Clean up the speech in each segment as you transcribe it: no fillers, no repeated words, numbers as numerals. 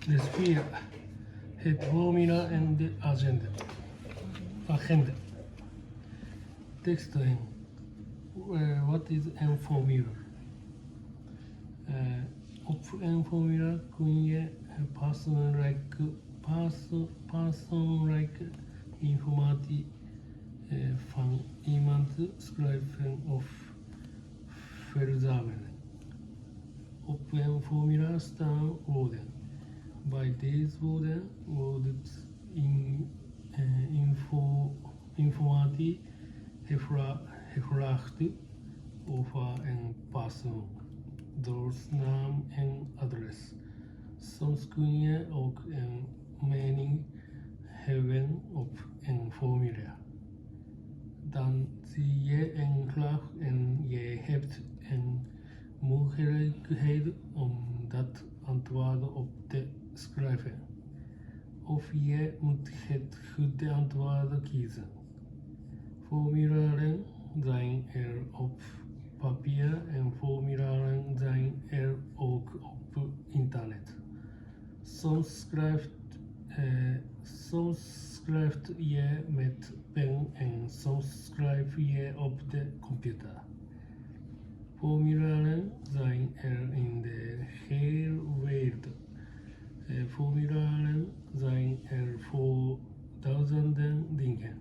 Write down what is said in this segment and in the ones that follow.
De sfeer, het formula en de agenda. Teksten. Wat is een formule? Op een formule kun je persoonlijke informatie van iemand schrijven of verzamelen. Op een formule staan woorden. Bij deze woorden wordt informatie gevraagd over een persoon, doorsnaam en adres. Soms kun je ook een mening hebben op een formulier. Dan zie je een vraag en je hebt een mogelijkheid om dat antwoord op te schrijven. Of je moet het goede antwoord kiezen. Formulieren zijn er op papier en formulieren zijn er ook op internet. Soms schrijft je met pen en soms schrijf je op de computer. Formulieren zijn er in de hele wereld. Formulieren zijn er voor duizenden dingen.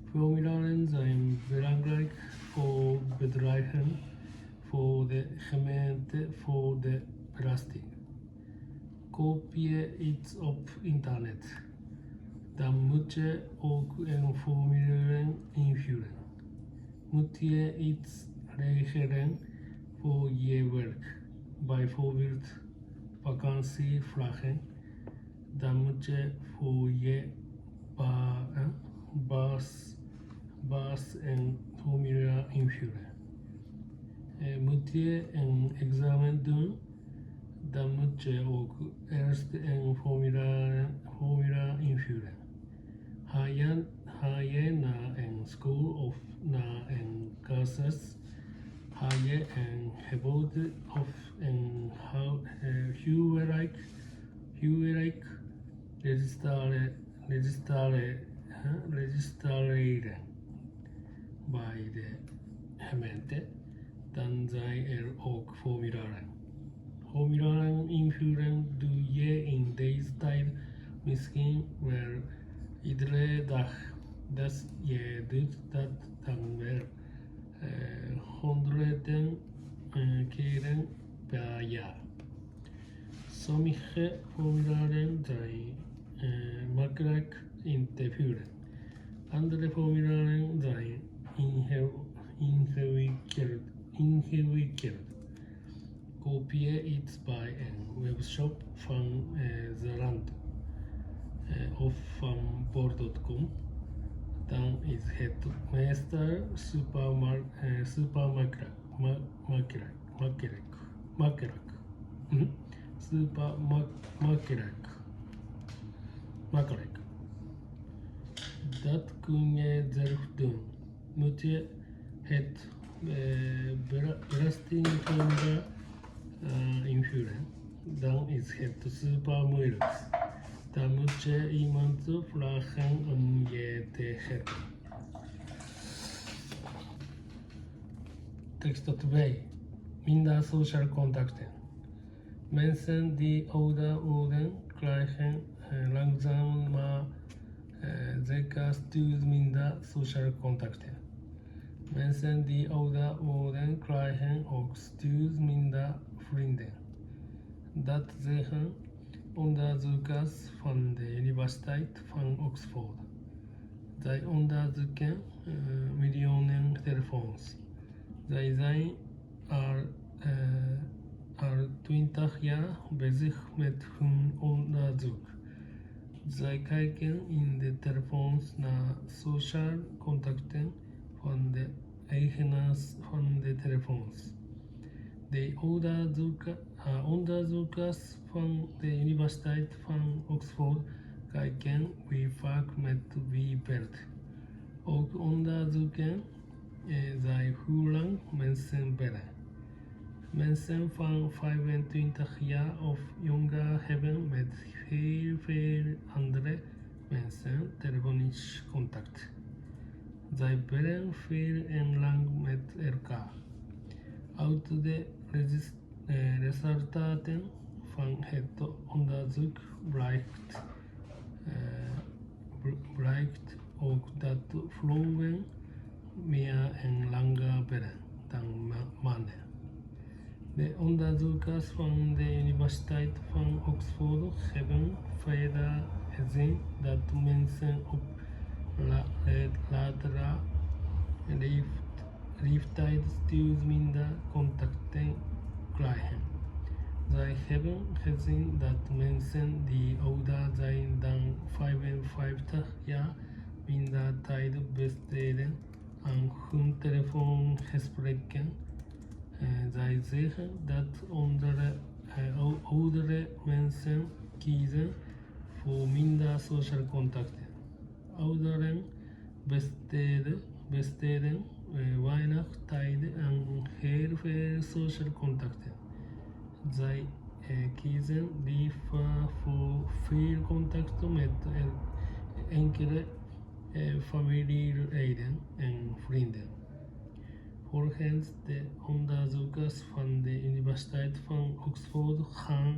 Formulieren zijn belangrijk voor bedrijven, voor de gemeente, voor de belasting. Koop je iets op internet, dan moet je ook een formulier invullen. Moet je iets regelen voor je werk, bijvoorbeeld vakantievragen, dan moet je voor je baas een formulier invullen. Moet je een examen doen, dan moet je ook eerst een formulier invullen. Ga je naar een school of naar een cursus? Ga je een geboorte of een huwelijk registreren bij de gemeente, dan zijn er ook formulieren. Formulieren invullen doe je in deze tijd misschien wel iedere dag. Dus je doet dat dan weer honderden keren per jaar. Sommige formulieren zijn makkelijk in te vullen. Andere formulieren zijn ingewikkeld. Koop je iets bij een webshop van Zalando of van bol.com, dan is het meestal super makkelijk. Dat kun je zelf doen. Moet je het belastingformulier invullen, dan is het super moeilijk. Dan moet je iemand vragen om je te helpen. Tekst 2. Minder sociale contacten. Mensen die ouder worden krijgen langzaam maar zeker steeds minder sociale contacten. Mensen die ouder worden krijgen ook steeds minder vrienden. Dat zeggen onderzoekers van de Universiteit van Oxford. Zij onderzoeken miljoenen telefoons. Zij zijn al 20 jaar bezig met hun onderzoek. Zij kijken in de telefoons naar sociale contacten van de eigenaars van de telefoons. De onderzoekers van de Universiteit van Oxford kijken wie vaak met wie belt. Ook onderzoeken zij hoe lang mensen bellen. Mensen van 25 jaar of jonger hebben met heel veel andere mensen telefonisch contact. Zij bellen veel en lang met elkaar. Uit de resultaten van het onderzoek blijkt ook dat vrouwen meer en langer bellen dan mannen. De onderzoekers van de Universiteit van Oxford hebben verder gezien dat mensen op latere leeftijd steeds minder contacten krijgen. Zij hebben gezien dat mensen die ouder zijn dan 55 jaar minder tijd besteden aan hun telefoongesprekken. Zij zeggen dat oudere mensen kiezen voor minder sociale contacten. Ouderen besteden weinig tijd aan heel veel sociale contacten. Zij kiezen liever voor veel contacten met enkele familieleden en vrienden. Volgens de onderzoekers van de Universiteit van Oxford gaan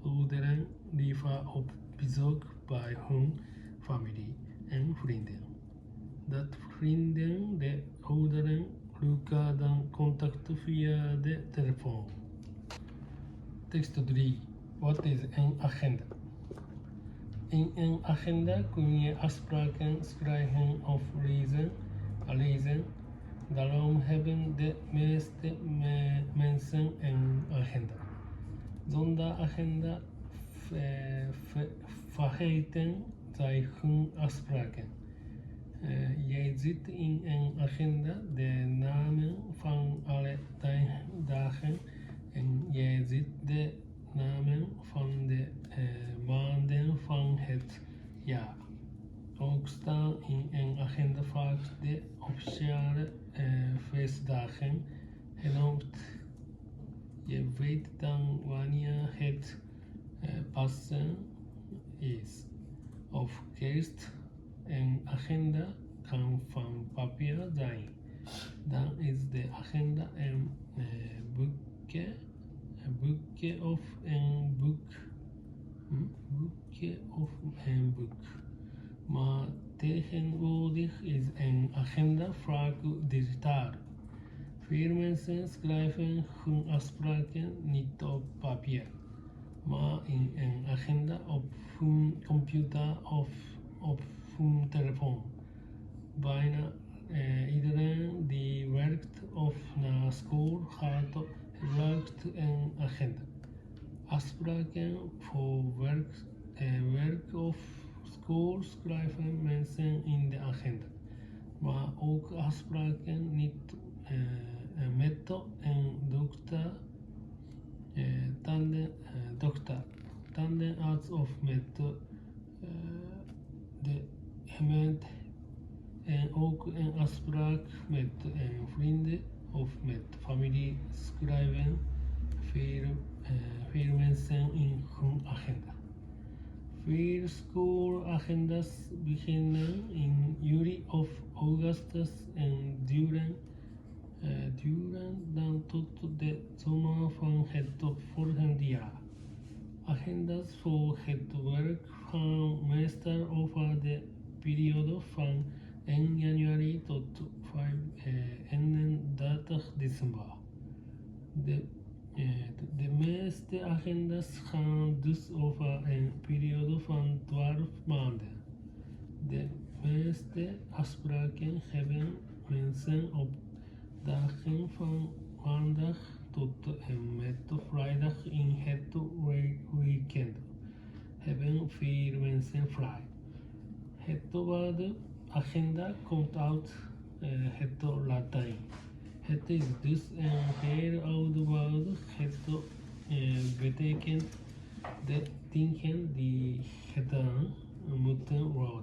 ouderen liever op bezoek bij hun familie en vrienden. Dat vrienden de ouderen elkaar dan contacten via de telefoon. Tekst 3. Wat is een agenda? In een agenda kun je afspraken schrijven of lezen. Daarom hebben de meeste mensen een agenda. Zonder agenda vergeten zij hun afspraken. Je ziet in een agenda de namen van alle dagen en je ziet de namen van de maanden van het jaar. Ook staan in een agenda vaak de officiële feestdagen genoemd. Je weet dan wanneer het Pasen is of kerst. Een agenda kan van papier zijn. Dan is de agenda een boekje of een boek. Maar tegenwoordig is een agenda vaak digitaal. Veel mensen schrijven hun afspraken niet op papier, maar in een agenda op hun computer of op hun telefoon. Bijna iedereen die werkt of naar school gaat gebruikt een agenda. Afspraken voor werk of school schrijven mensen in de agenda, maar ook afspraken niet met een dokter, tandarts of met de gemeente en ook een afspraak met een vrienden of met familie schrijven veel mensen in hun agenda. Veel schoolagenda's beginnen in juli of augustus en duren dan tot de zomer van het volgende jaar. Agenda's voor het werk gaan meestal over de periode van 1 januari tot 31 december. De meeste agenda's gaan dus over een periode van 12 maanden. De meeste afspraken hebben mensen op dagen van maandag tot en met vrijdag in het weekend. Hebben veel mensen vrij. Het woord agenda komt uit het Latijn. Het is dus een heel oud woord. Het betekent de dingen die gedaan moeten worden.